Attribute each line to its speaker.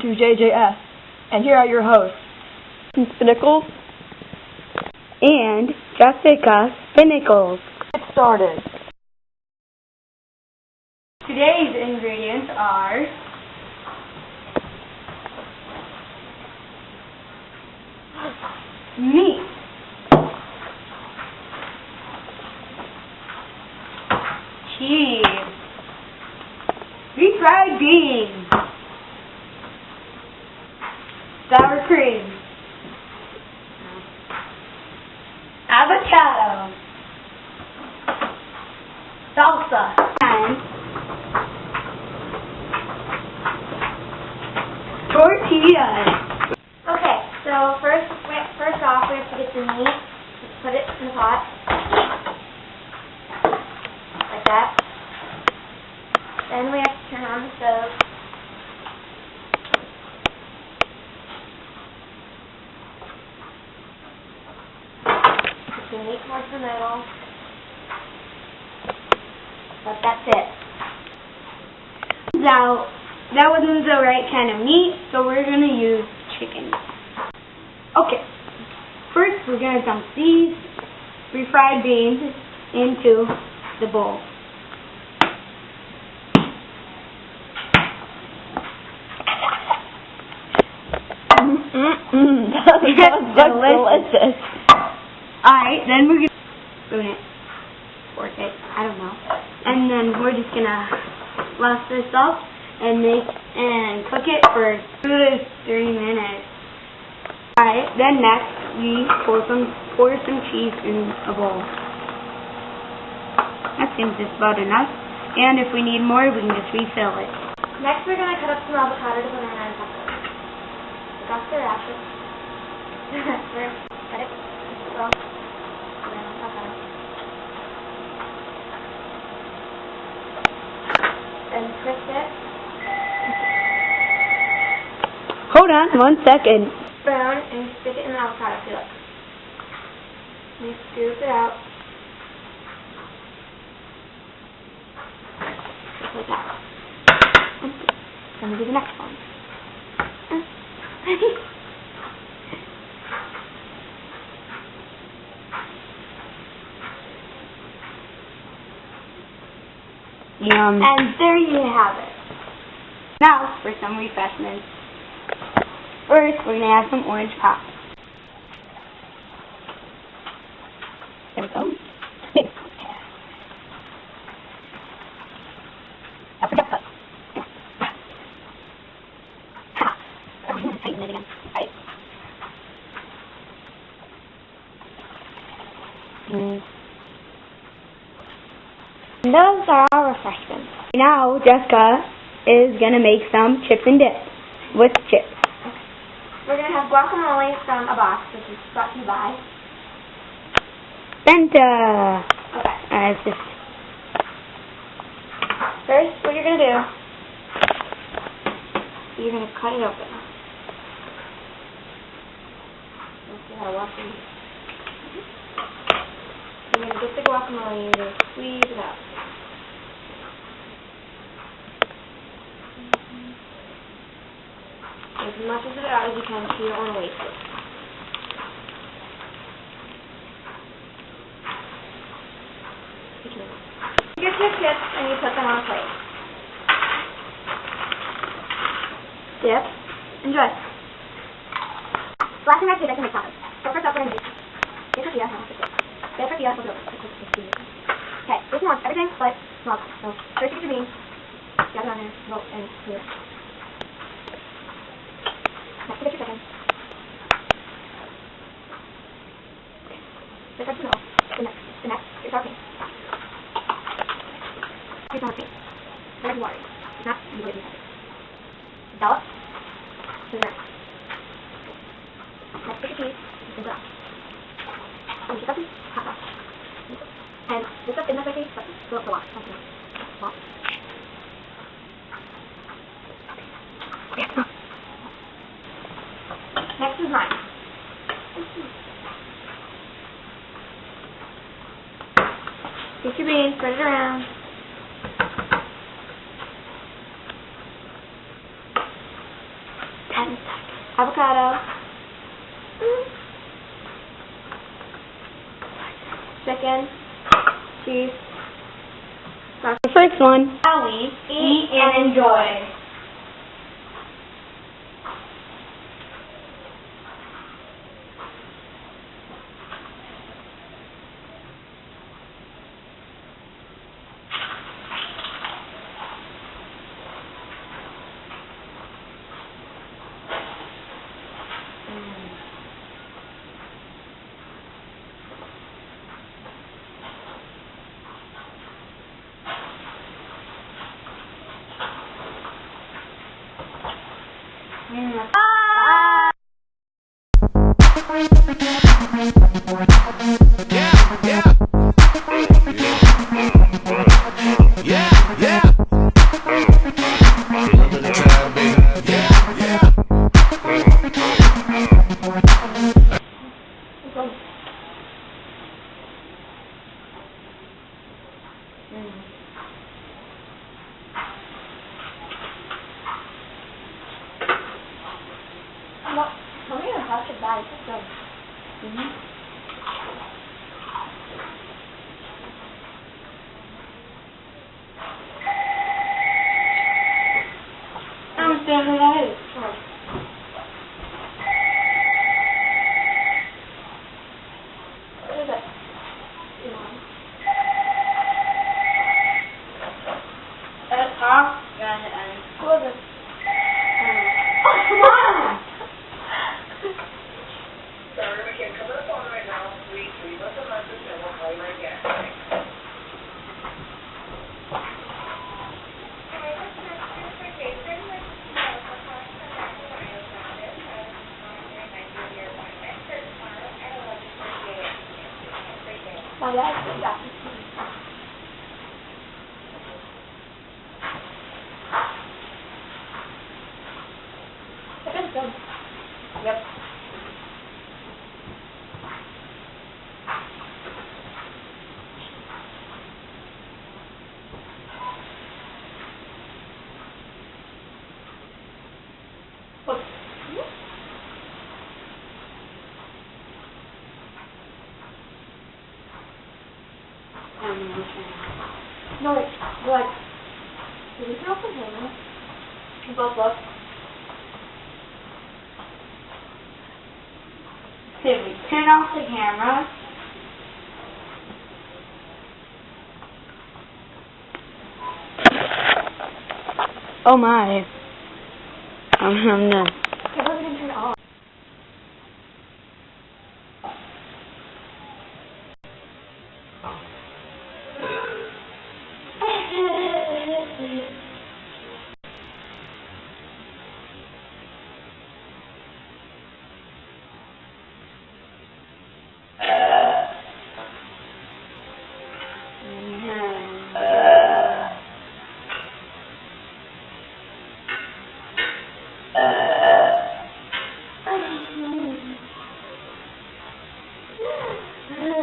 Speaker 1: to JJS, and here are your hosts, Spinnacles
Speaker 2: and Jessica Spinnacles.
Speaker 1: Get started.
Speaker 2: Today's ingredients are meat, cheese, refried beans, sour cream, avocado, salsa, and tortillas.
Speaker 3: Okay, so first off, we have to get the meat. Just put it in the pot, like that. Then we have to turn on the stove. Put the meat towards the middle. But that's it.
Speaker 2: Now, that wasn't the right kind of meat, so we're going to use chicken. Okay, first we're going to dump these refried beans into the bowl.
Speaker 1: That's delicious.
Speaker 2: Alright, then we're going to spoon it, fork it, I don't know. And then we're just going to blast this up and cook it for 2 to 3 minutes. Alright, then next we pour some cheese in a bowl. That seems just about enough. And if we need more, we can just refill it.
Speaker 3: Next, we're going to cut up some avocado to put on our taco. Take off the rashes. First, cut it. Well, avocado. Then twist it.
Speaker 2: Hold on 1 second.
Speaker 3: Brown and stick it in the avocado peel. And you scoop it out. Just like that. Then we do the next one.
Speaker 2: Yum.
Speaker 3: And there you have it.
Speaker 2: Now for some refreshments. First, we're going to add some orange pop. There we go. Tighten it again. Right.
Speaker 3: Those are our refreshments.
Speaker 2: Now, Jessica is going to make some chips and dip with chips.
Speaker 3: We're going to have guacamole from a box, which is brought to you by
Speaker 2: Benta.
Speaker 3: Okay.
Speaker 2: It's just
Speaker 3: First, what you're going to do, you're going to cut it open. Let's see how to wash it. You're going to get the guacamole and you're going to squeeze it out. As much of it out as you can so you don't want to waste it. You get your chips and you put them on a plate. Dip. Enjoy. Last thing I do, I can make tacos. So first up, we're going to do get tortilla, get tortilla, okay, this one wants everything but small. So first you get your beans, gather on there, vote, and do it. Next, you get your chicken. This up the middle. The next, your sour cream. Your sour cream. There's water. If not, you leave it inside. Dollop. To the next. Next, get your cheese. Sprinkle it out. And your stuffing. Hot sauce. And this stuff isn't that spicy, but fill up the lot. Lot. Next is mine. Get your beans, spread it around.
Speaker 2: 10 seconds. Avocado. Chicken. Cheese. The first one.
Speaker 3: Now we eat and enjoy. Don't even touch it, guys. It's good.
Speaker 2: I'm still alive.
Speaker 3: What is it?
Speaker 2: It's hot. And
Speaker 3: What is it?
Speaker 2: oh, come on!
Speaker 4: Sorry, we can't come to the phone right now. Please leave us a message and we'll call you right back.
Speaker 3: My dad did that. It is good.
Speaker 1: Yep.
Speaker 3: No, wait. What? Did we turn off the camera?
Speaker 1: You both look.
Speaker 2: Did we turn off the camera? Oh my. I'm done.